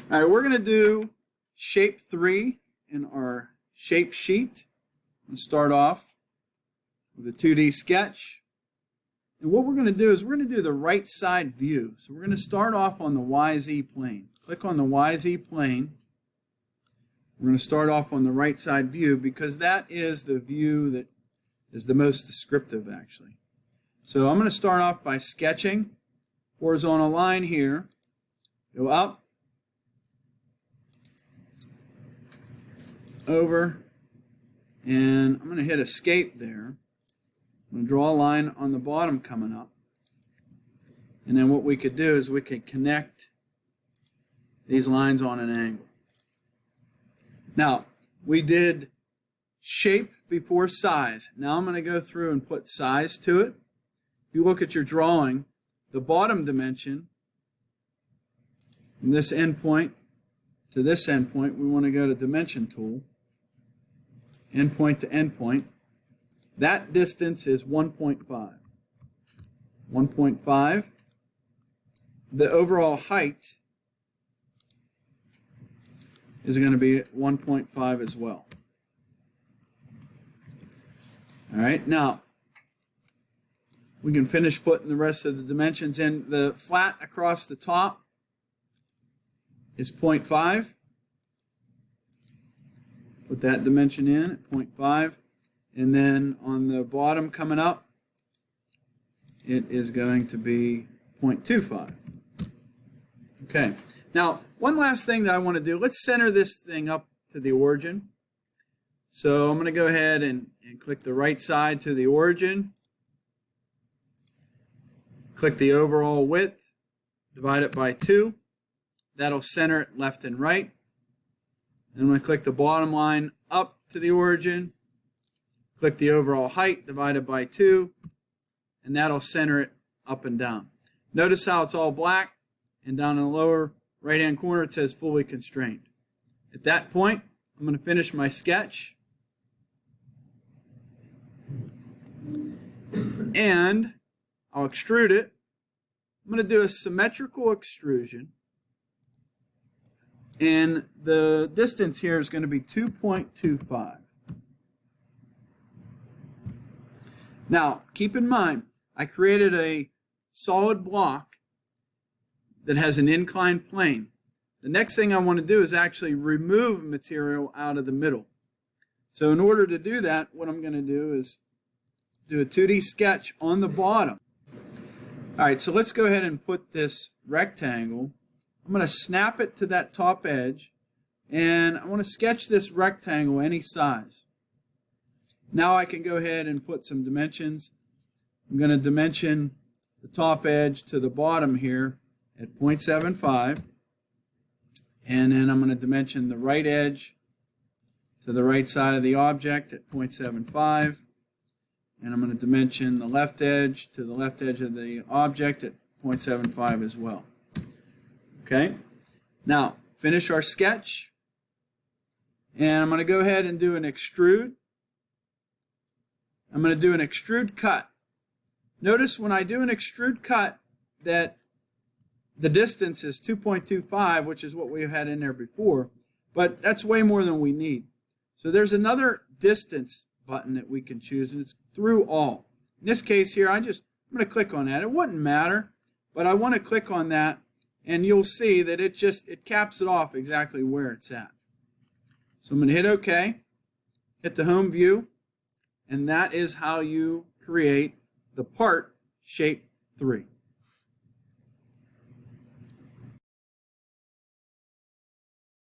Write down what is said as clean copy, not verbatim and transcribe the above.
All right, we're going to do shape 3 in our shape sheet. I'm going to start off with a 2D sketch. And what we're going to do is we're going to do the right side view. So we're going to start off on the YZ plane. Click on the YZ plane. We're going to start off on the right side view because that is the view that is the most descriptive actually. So I'm going to start off by sketching horizontal line here, go up, over, and I'm going to hit escape there. I'm going to draw a line on the bottom coming up. And then what we could do is we could connect these lines on an angle. Now, we did shape before size. Now I'm going to go through and put size to it. If you look at your drawing, the bottom dimension from this endpoint to this endpoint, we want to go to Dimension Tool, endpoint to endpoint. That distance is 1.5. 1.5. The overall height is going to be 1.5 as well. All right, now we can finish putting the rest of the dimensions in. The flat across the top is 0.5. Put that dimension in at 0.5. And then on the bottom coming up, it is going to be 0.25. Okay. Now, one last thing that I want to do, let's center this thing up to the origin. So I'm going to go ahead and click the right side to the origin. Click the overall width, divide it by 2. That'll center it left and right. Then I'm going to click the bottom line up to the origin. Click the overall height, divide it by 2. And that'll center it up and down. Notice how it's all black, and down in the lower right-hand corner it says fully constrained. At that point, I'm going to finish my sketch. And I'll extrude it. I'm going to do a symmetrical extrusion. And the distance here is going to be 2.25. Now, keep in mind, I created a solid block that has an inclined plane. The next thing I want to do is actually remove material out of the middle. So in order to do that, what I'm going to do is do a 2D sketch on the bottom. All right, so let's go ahead and put this rectangle. I'm going to snap it to that top edge, and I want to sketch this rectangle any size. Now I can go ahead and put some dimensions. I'm going to dimension the top edge to the bottom here at 0.75, and then I'm going to dimension the right edge to the right side of the object at 0.75. And I'm going to dimension the left edge to the left edge of the object at 0.75 as well. Okay, now finish our sketch. And I'm going to go ahead and do an extrude. I'm going to do an extrude cut. Notice when I do an extrude cut that the distance is 2.25, which is what we had in there before, but that's way more than we need. So there's another distance button that we can choose, and it's through all. In this case here, I'm going to click on that. It wouldn't matter, but I want to click on that, and you'll see that it caps it off exactly where it's at. So I'm going to hit OK, hit the home view, and that is how you create the part shape 3.